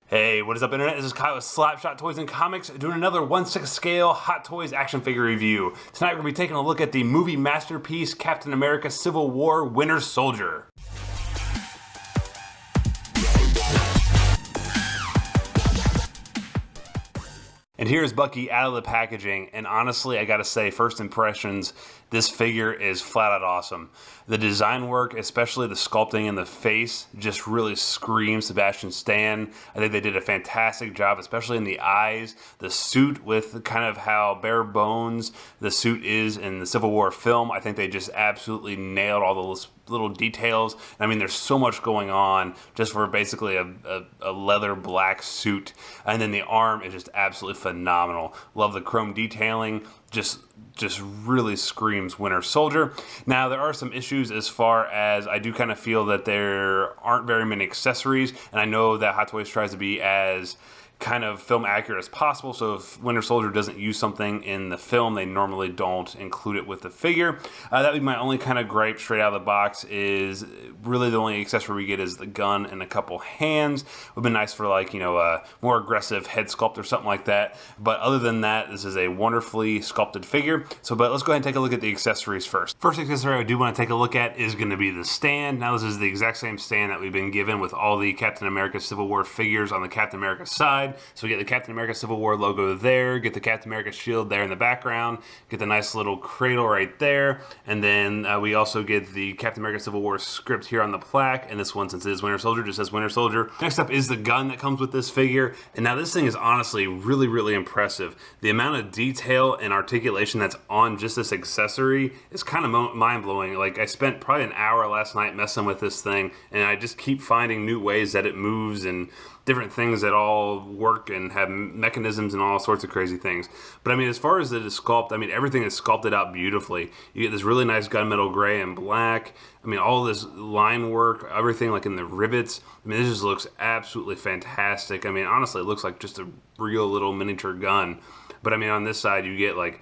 Hey, what is up, Internet? This is Kyle with Slapshot Toys and Comics, doing another 1/6 scale Hot Toys action figure review. Tonight we're going to be taking a look at the movie masterpiece Captain America Civil War Winter Soldier. And here's Bucky out of the packaging, and honestly, I gotta say, first impressions, this figure is flat out awesome. The design work, especially the sculpting in the face, just really screams Sebastian Stan. I think they did a fantastic job, especially in the eyes. The suit, with kind of how bare bones the suit is in the Civil War film, I think they just absolutely nailed all the little details. I mean, there's so much going on just for basically a leather black suit, and then the arm is just absolutely phenomenal. Love the chrome detailing. Just really screams Winter Soldier. Now, there are some issues as far as I do kind of feel that there aren't very many accessories, and I know that Hot Toys tries to be as kind of film accurate as possible, so if Winter Soldier doesn't use something in the film, they normally don't include it with the figure. That would be my only kind of gripe straight out of the box. Is really the only accessory we get is the gun and a couple hands. Would be nice for, like, you know, a more aggressive head sculpt or something like that, but other than that, this is a wonderfully sculpted figure. But let's go ahead and take a look at the accessories first. First accessory I do want to take a look at is going to be the stand. Now, this is the exact same stand that we've been given with all the Captain America Civil War figures on the Captain America side. So we get the Captain America Civil War logo there, get the Captain America shield there in the background, get the nice little cradle right there, and then we also get the Captain America Civil War script here on the plaque, and this one, since it is Winter Soldier, just says Winter Soldier. Next up is the gun that comes with this figure, and now this thing is honestly really impressive. The amount of detail and articulation that's on just this accessory is kind of mind-blowing. Like, I spent probably an hour last night messing with this thing, and I just keep finding new ways that it moves and different things that all work and have mechanisms and all sorts of crazy things. But I mean, as far as the sculpt, I mean, everything is sculpted out beautifully. You get this really nice gunmetal gray and black. I mean, all this line work, everything like in the rivets. I mean, this just looks absolutely fantastic. I mean, honestly, it looks like just a real little miniature gun. But I mean, on this side, you get like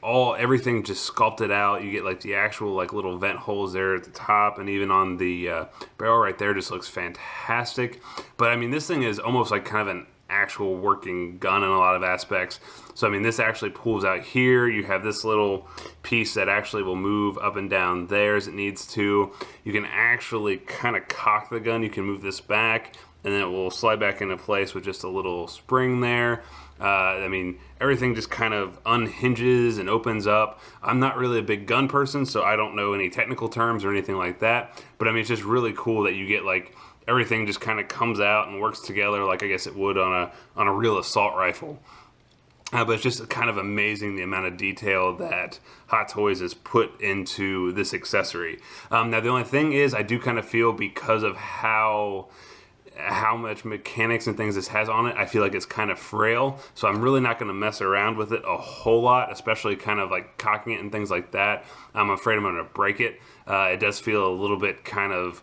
everything just sculpted out. You get like the actual like little vent holes there at the top, and even on the barrel right there just looks fantastic. But I mean, this thing is almost like kind of an actual working gun in a lot of aspects. So I mean, this actually pulls out here. You have this little piece that actually will move up and down there as it needs to. You can actually kind of cock the gun. You can move this back, and then it will slide back into place with just a little spring there. I mean, everything just kind of unhinges and opens up. I'm not really a big gun person, so I don't know any technical terms or anything like that. But I mean, it's just really cool that you get like everything just kind of comes out and works together like I guess it would on a real assault rifle. But it's just kind of amazing the amount of detail that Hot Toys has put into this accessory. Now, the only thing is, I do kind of feel, because of how much mechanics and things this has on it, I feel like it's kind of frail, so I'm really not going to mess around with it a whole lot, especially kind of like cocking it and things like that. I'm afraid I'm going to break it. It does feel a little bit kind of,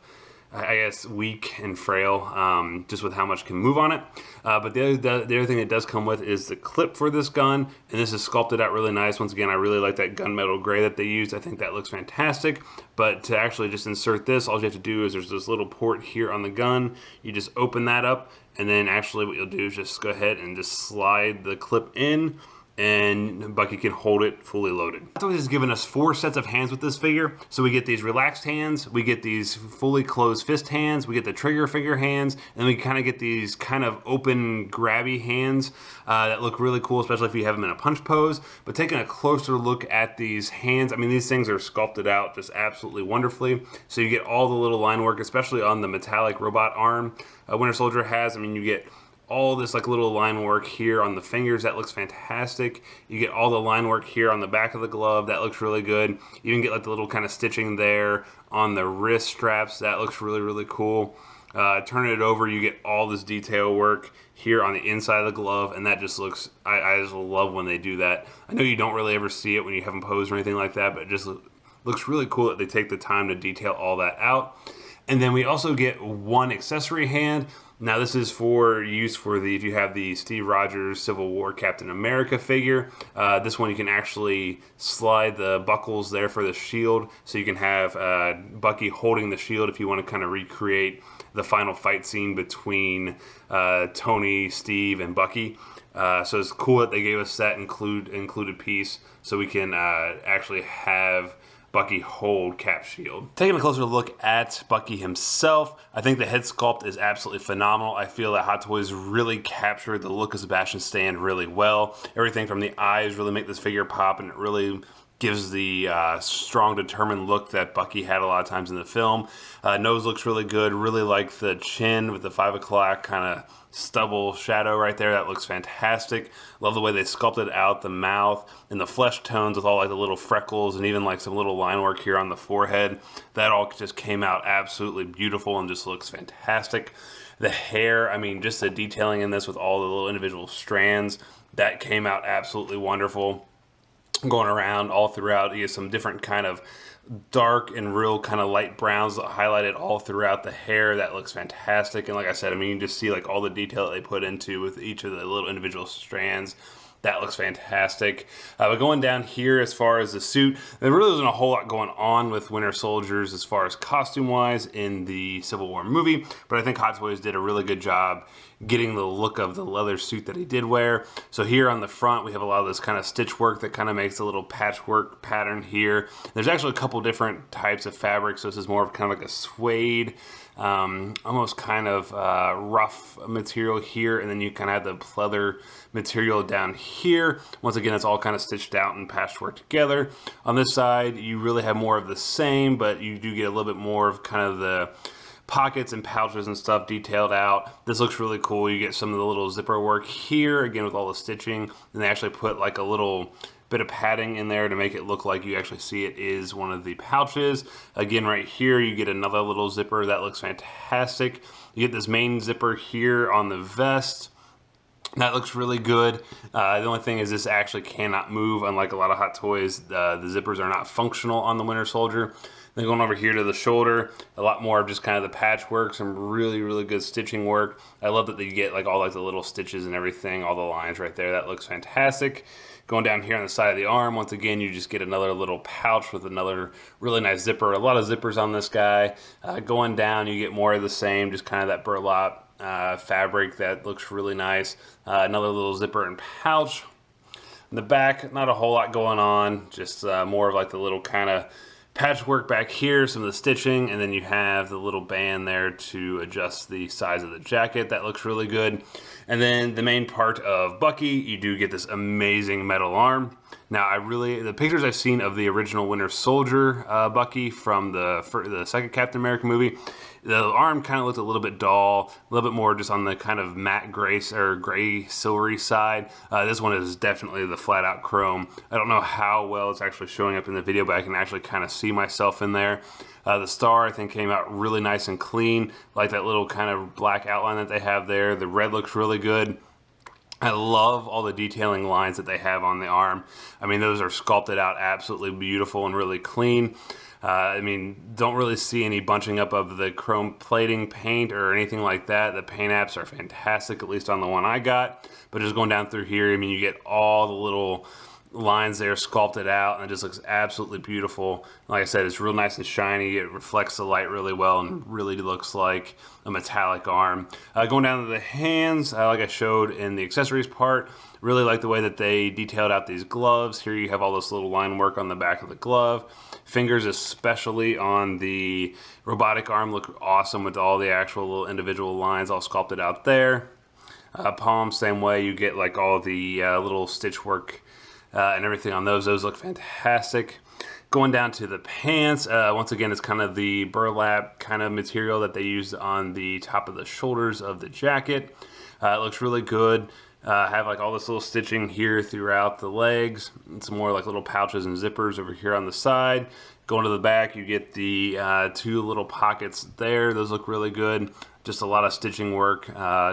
I guess, weak and frail, just with how much can move on it. But the other thing it does come with is the clip for this gun, and this is sculpted out really nice. Once again, I really like that gunmetal gray that they used. I think that looks fantastic. But to actually just insert this, all you have to do is there's this little port here on the gun. You just open that up, and then actually what you'll do is just go ahead and just slide the clip in, and Bucky can hold it fully loaded. Hot Toys has given us 4 sets of hands with this figure. So we get these relaxed hands, we get these fully closed fist hands, we get the trigger finger hands, and we kind of get these kind of open grabby hands that look really cool, especially if you have them in a punch pose. But taking a closer look at these hands, I mean, these things are sculpted out just absolutely wonderfully. So you get all the little line work, especially on the metallic robot arm Winter Soldier has. I mean, you get all this like little line work here on the fingers. That looks fantastic. You get all the line work here on the back of the glove. That looks really good. You even get like the little kind of stitching there on the wrist straps. That looks really cool. Turning it over, you get all this detail work here on the inside of the glove, and that just looks, I just love when they do that. I know you don't really ever see it when you have them posed or anything like that, but it just looks really cool that they take the time to detail all that out. And then we also get 1 accessory hand. Now, this is for use for if you have the Steve Rogers Civil War Captain America figure. This one you can actually slide the buckles there for the shield, so you can have Bucky holding the shield if you want to kind of recreate the final fight scene between Tony, Steve, and Bucky. So it's cool that they gave us that included piece so we can actually have Bucky hold Cap's shield. Taking a closer look at Bucky himself, I think the head sculpt is absolutely phenomenal. I feel that Hot Toys really captured the look of Sebastian Stan really well. Everything from the eyes really make this figure pop, and it really gives the strong, determined look that Bucky had a lot of times in the film. Nose looks really good. Really like the chin with the 5 o'clock kind of stubble shadow right there. That looks fantastic. Love the way they sculpted out the mouth and the flesh tones with all like the little freckles and even like some little line work here on the forehead. That all just came out absolutely beautiful and just looks fantastic. The hair, I mean, just the detailing in this with all the little individual strands, that came out absolutely wonderful. Going around all throughout, you get some different kind of dark and real kind of light browns highlighted all throughout the hair. That looks fantastic. And like I said, I mean, you just see like all the detail that they put into with each of the little individual strands. That looks fantastic. But going down here as far as the suit, there really wasn't a whole lot going on with Winter Soldiers as far as costume-wise in the Civil War movie, but I think Hot Toys did a really good job getting the look of the leather suit that he did wear. So here on the front, we have a lot of this kind of stitch work that kind of makes a little patchwork pattern here. There's actually a couple different types of fabric, so this is more of kind of like a suede, almost kind of rough material here, and then you kind of have the pleather material down here. Once again, it's all kind of stitched out and patchwork together. On this side, you really have more of the same, but you do get a little bit more of kind of the pockets and pouches and stuff detailed out. This looks really cool. You get some of the little zipper work here, again with all the stitching, and they actually put like a little bit of padding in there to make it look like you actually see it is one of the pouches. Again, right here, you get another little zipper. That looks fantastic. You get this main zipper here on the vest. That looks really good. The only thing is this actually cannot move, unlike a lot of Hot Toys. The zippers are not functional on the Winter Soldier. Then going over here to the shoulder, a lot more of just kind of the patchwork, some really, really good stitching work. I love that they get like all like the little stitches and everything, all the lines right there. That looks fantastic. Going down here on the side of the arm, once again, you just get another little pouch with another really nice zipper. A lot of zippers on this guy. Going down, you get more of the same, just kind of that burlap fabric that looks really nice. Another little zipper and pouch. In the back, not a whole lot going on, just more of like the little kind of patchwork back here, some of the stitching, and then you have the little band there to adjust the size of the jacket. That looks really good. And then the main part of Bucky, you do get this amazing metal arm. Now, the pictures I've seen of the original Winter Soldier Bucky from the second Captain America movie, the arm kind of looked a little bit dull, a little bit more just on the kind of matte gray or gray silvery side. This one is definitely the flat out chrome. I don't know how well it's actually showing up in the video, but I can actually kind of see myself in there. The star, I think, came out really nice and clean, like that little kind of black outline that they have there. The red looks really good. I love all the detailing lines that they have on the arm. I mean, those are sculpted out absolutely beautiful and really clean. I mean, don't really see any bunching up of the chrome plating paint or anything like that. The paint apps are fantastic, at least on the one I got. But just going down through here, I mean, you get all the little lines there sculpted out, and it just looks absolutely beautiful. Like I said, it's real nice and shiny. It reflects the light really well and really looks like a metallic arm. Going down to the hands, like I showed in the accessories part, really like the way that they detailed out these gloves. Here you have all this little line work on the back of the glove. Fingers, especially on the robotic arm, look awesome with all the actual little individual lines all sculpted out there. Palm, same way. You get like all the little stitch work and everything on those. Those look fantastic. Going down to the pants, once again, it's kind of the burlap kind of material that they used on the top of the shoulders of the jacket. It looks really good. Have like all this little stitching here throughout the legs, and some more like little pouches and zippers over here on the side. Going to the back, you get the two little pockets there. Those look really good. Just a lot of stitching work.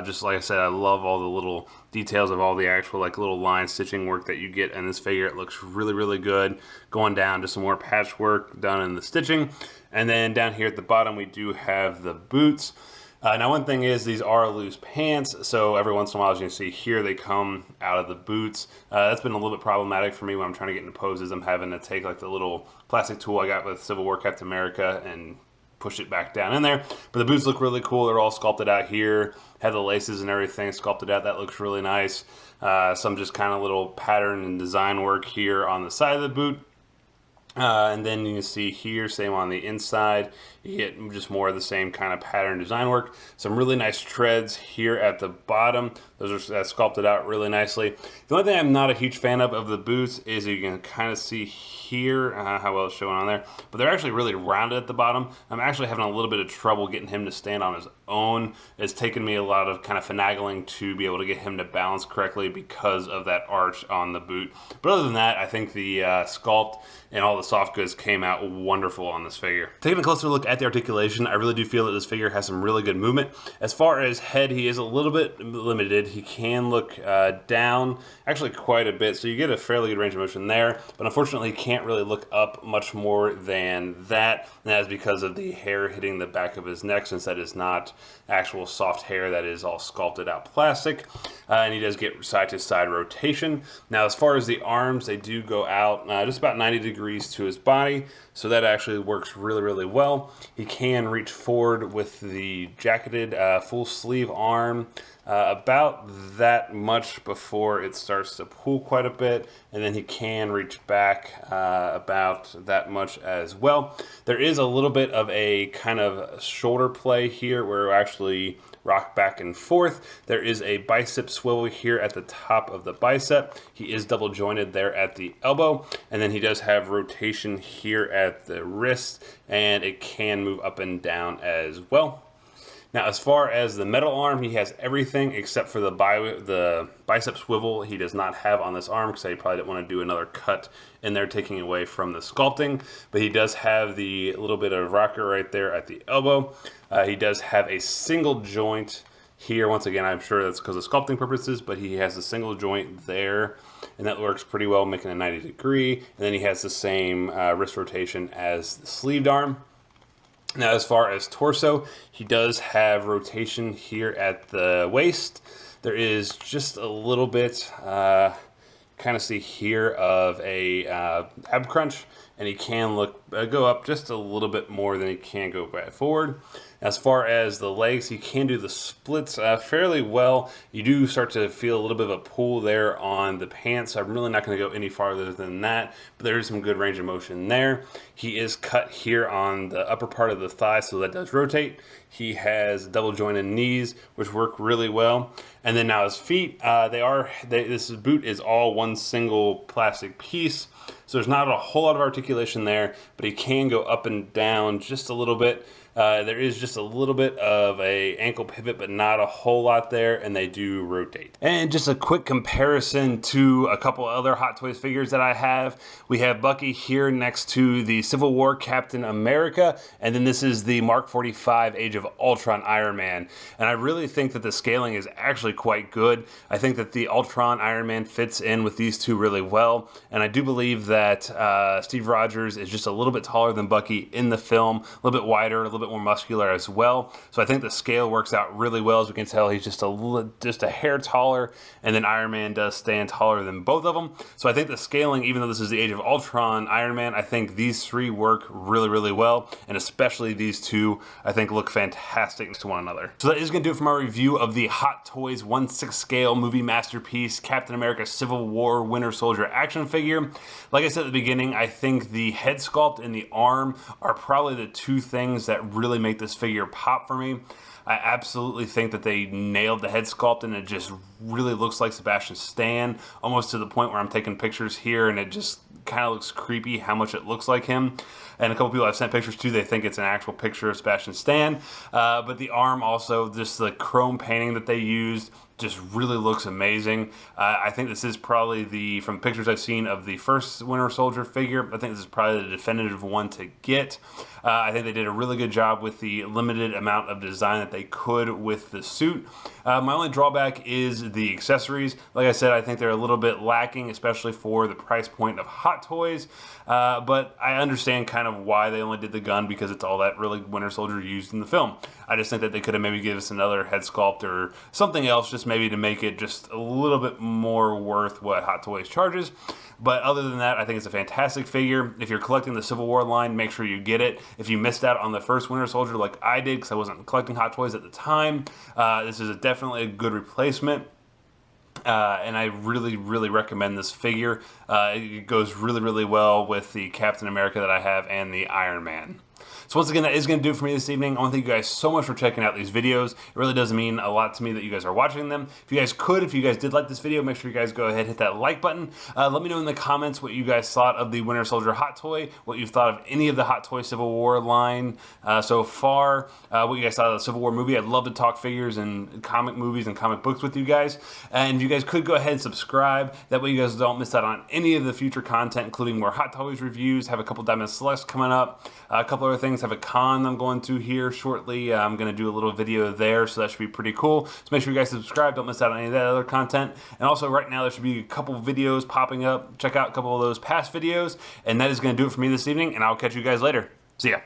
Just like I said, I love all the little details of all the actual like little line stitching work that you get in this figure. It looks really, really good. Going down, just some more patchwork done in the stitching. And then down here at the bottom, we do have the boots. Now, one thing is these are loose pants, so every once in a while, as you can see here, they come out of the boots. That's been a little bit problematic for me when I'm trying to get into poses. I'm having to take like the little plastic tool I got with Civil War Captain America and push it back down in there. But the boots look really cool. They're all sculpted out here. Have the laces and everything sculpted out. That looks really nice. Some just kind of little pattern and design work here on the side of the boot. And then you can see here, same on the inside, you get just more of the same kind of pattern design work. Some really nice treads here at the bottom. Those are sculpted out really nicely. The only thing I'm not a huge fan of the boots is you can kind of see here how well it's showing on there, but they're actually really rounded at the bottom. I'm actually having a little bit of trouble getting him to stand on his own. It's taken me a lot of kind of finagling to be able to get him to balance correctly because of that arch on the boot. But other than that, I think the sculpt and all the soft goods came out wonderful on this figure. Taking a closer look at the articulation, I really do feel that this figure has some really good movement. As far as head, he is a little bit limited. He can look down, actually quite a bit, so you get a fairly good range of motion there, but unfortunately he can't really look up much more than that, and that is because of the hair hitting the back of his neck, since that is not actual soft hair, that is all sculpted out plastic. And he does get side to side rotation. Now as far as the arms, they do go out just about 90 degrees to his body, so that actually works really well. He can reach forward with the jacketed full sleeve arm about that much before it starts to pull quite a bit, and then he can reach back about that much as well. There is a little bit of a kind of shoulder play here where we actually rock back and forth. There is a bicep swivel here at the top of the bicep. He is double jointed there at the elbow, and then he does have rotation here at the wrist, and it can move up and down as well. Now, as far as the metal arm, he has everything except for the bicep swivel he does not have on this arm, because he probably didn't want to do another cut in there, taking away from the sculpting. But he does have the little bit of rocker right there at the elbow. He does have a single joint here. Once again, I'm sure that's because of sculpting purposes, but he has a single joint there, and that works pretty well, making a 90 degree. And then he has the same wrist rotation as the sleeved arm. Now, as far as torso, he does have rotation here at the waist. There is just a little bit, kind of see here, of a ab crunch, and he can go up just a little bit more than he can go back forward. As far as the legs, he can do the splits fairly well. You do start to feel a little bit of a pull there on the pants, so I'm really not going to go any farther than that, but there is some good range of motion there. He is cut here on the upper part of the thigh, so that does rotate. He has double jointed knees, which work really well. And then now his feet, this boot is all one single plastic piece, so there's not a whole lot of articulation there, but he can go up and down just a little bit. There is just a little bit of a ankle pivot, but not a whole lot there, and they do rotate. And just a quick comparison to a couple other Hot Toys figures that I have. We have Bucky here next to the Civil War Captain America, and then this is the Mark 45 Age of Ultron Iron Man. And I really think that the scaling is actually quite good. I think that the Ultron Iron Man fits in with these two really well, and I do believe that Steve Rogers is just a little bit taller than Bucky in the film, a little bit wider, a little bit more muscular as well. So I think the scale works out really well. As we can tell, he's just a hair taller, and then Iron Man does stand taller than both of them. So I think the scaling, even though this is the Age of Ultron Iron Man, I think these three work really well, and especially these two, I think look fantastic next to one another. So that is going to do it for my review of the Hot Toys 1/6 scale movie masterpiece Captain America Civil War Winter Soldier action figure. Like I said at the beginning, I think the head sculpt and the arm are probably the two things that really make this figure pop for me. I absolutely think that they nailed the head sculpt, and it just really looks like Sebastian Stan, almost to the point where I'm taking pictures here and it just kind of looks creepy how much it looks like him. And a couple people I've sent pictures to, they think it's an actual picture of Sebastian Stan. But the arm also, just the chrome painting that they used, just really looks amazing. I think this is probably from pictures I've seen of the first Winter Soldier figure, I think this is probably the definitive one to get. I think they did a really good job with the limited amount of design that they could with the suit. My only drawback is the accessories. Like I said, I think they're a little bit lacking, especially for the price point of Hot Toys. But I understand kind of why they only did the gun, because it's all that really Winter Soldier used in the film. I just think that they could have maybe given us another head sculpt or something else, just just maybe to make it just a little bit more worth what Hot Toys charges. But other than that, I think it's a fantastic figure. If you're collecting the Civil War line, make sure you get it. If you missed out on the first Winter Soldier like I did, because I wasn't collecting Hot Toys at the time, this is definitely a good replacement. And I really, really recommend this figure. It goes really, really well with the Captain America that I have and the Iron Man. So once again, that is going to do it for me this evening. I want to thank you guys so much for checking out these videos. It really does mean a lot to me that you guys are watching them. If you guys did like this video, make sure you guys go ahead, hit that like button. Let me know in the comments what you guys thought of the Winter Soldier Hot Toy, what you thought of any of the Hot Toy Civil War line so far, what you guys thought of the Civil War movie. I'd love to talk figures and comic movies and comic books with you guys. And if you guys could go ahead and subscribe, that way you guys don't miss out on any of the future content, including more Hot Toys reviews, have a couple Diamond Selects coming up, a couple other things, have a con I'm going to here shortly. I'm going to do a little video there, so that should be pretty cool. So make sure you guys subscribe, don't miss out on any of that other content. And also right now there should be a couple videos popping up. Check out a couple of those past videos. And that is going to do it for me this evening, and I'll catch you guys later. See ya.